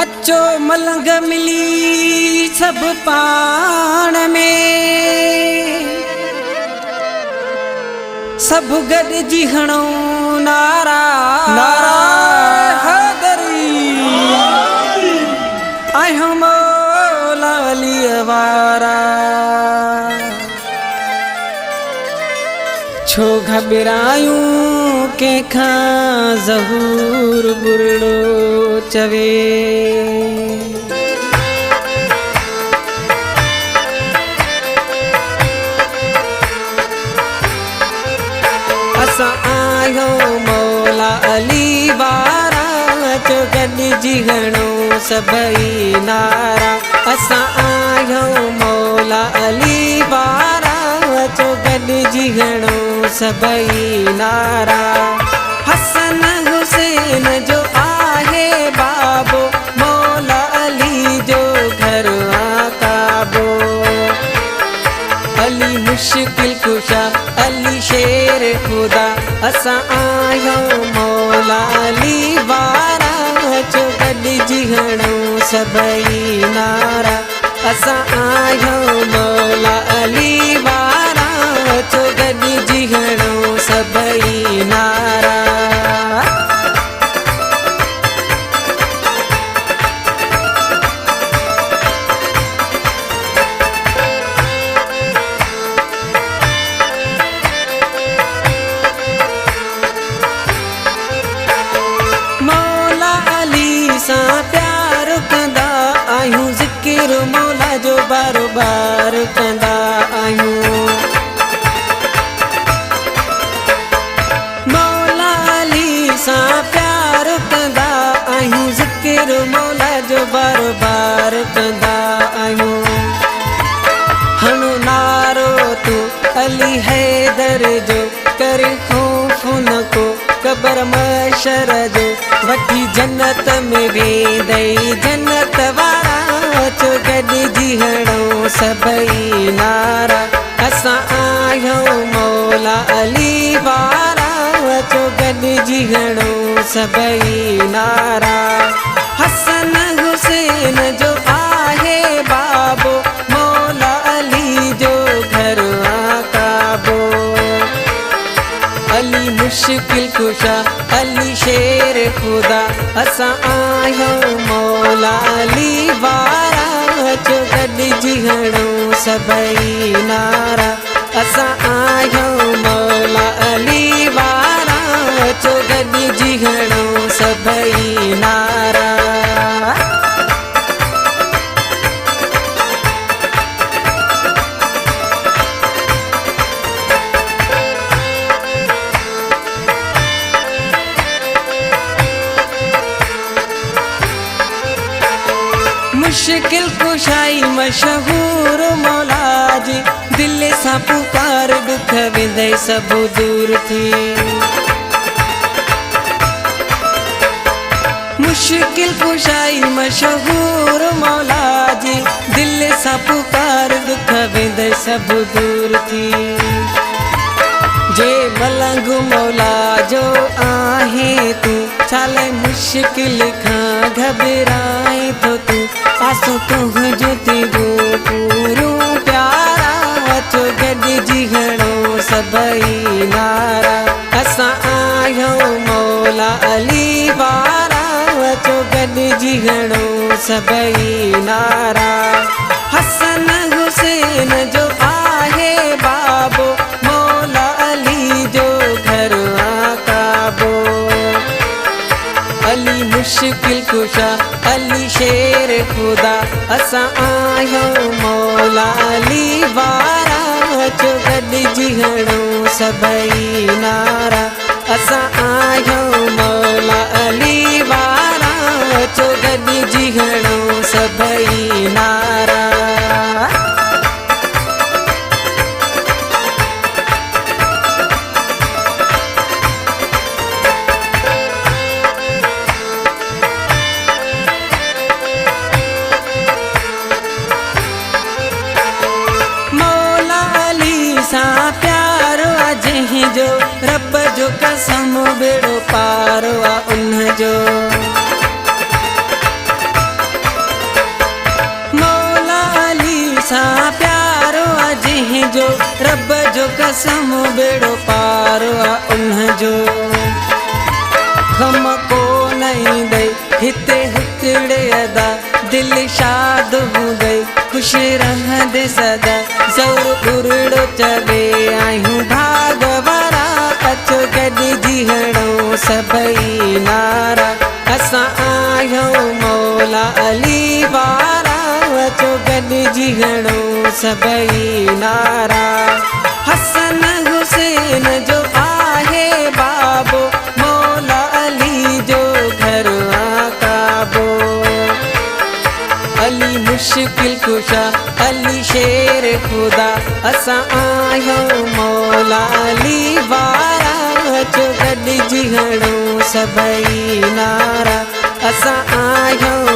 अचो मलंग मिली सब पाण में, सब गॾिजी हणो नारा नारा हैदरी। आहियो मौला अलीअ वारा, छो घबरायूं कंहिंखां ज़हूर बुरड़ो चवे। असां आहियो मौला अली वारा, छो गॾिजी हणो सभई नारा। असां आहियो मौला अली वारा, छो गॾिजी हणो सभई नारा। हसन हुसैन जो आहे बाबो, मौला अली जो घर आकाबो। अली मुश्किल कुशा, अली शेर खुदा। असां आहियो मौला अली वारा, छो गॾिजी हणो सभई नारा। असां आहियो मौला अली वारा, छो गॾिजी हणो सभई नारा। मौला अली सां प्यार कंदा आहियूं, ज़िक्र मौला जो बारो बार कंदा आहियूं। मौला अली सां प्यार कंदा आहियूं, ज़िक्र मौला जो बारो बार कंदा आहियूं। हणो नारो तूं अली हैदर जो, करे ख़ौफ़ न को क़ब्र महशर जो। वठी जन्नत में वेंदई जन्नत वारा, छो गॾिजी हणो सभई नारा। असां आहियो मौला अली वारा, छो गॾिजी हणो सभई नारा। हसन हुसैन जो आहे बाबो, मौला अली जो घर आकाबो। अली मुश्किल कुशा, अली शेर खुदा। असां आहियो मौला अली वारा, छो गॾिजी हणो सभई नारा। असां आहियो मौला अली वारा, छो गॾिजी हणो सभई नारा। मुश्किल कुशाई मशहूर मौला जी, दिल सां पुकार दुख वेंदई सब दूर थी। मुश्किल कुशाई मशहूर मौला जी, दिल सां पुकार दुख वेंदई सब दूर थी। जे मलंग मौला जो आहे तूं, छाले मुश्किल खां घबराए थो तूं। आसो तुंहिंजो तेरो पूरो प्यारा, छो गॾिजी हणो सभई नारा। असां आहियो मौला अली वारा, छो गॾिजी हणो सभई नारा। हसन हुसैन जो आहे बाबो, मौला अली जो घर आकाबो। अली मुश्किल कुशा, अली शेर खुदा। असां आहियो मौला अली वारा, छो गॾिजी हणो सभई नारा। असां आहियो मौला अली वारा, छो गॾिजी हणो सभई नारा। जो रब जो कसम बेड़ो पार आ उन जो। जो रब जो कसम बेड़ो पार उन जो खम को नहीं दई हिते हिकड़े अदा दिल शाद हो गई खुश रहंदे सदा ज़ोर उड़ड़ो चवे आहियूं भाग वारा अचो गॾिजी हणो सभई नारा असां आहियूं मौला अली वारा अचो गॾिजी हणो सभई नारा हसन हुसैन जो आहे बाबो मौला अली जो घर आकाबो अली मुश्किल कुशा अली शेर खुदा असां आहियूं मौला अली वारा अचो गॾिजी हणो सभई नारा असां आहियूं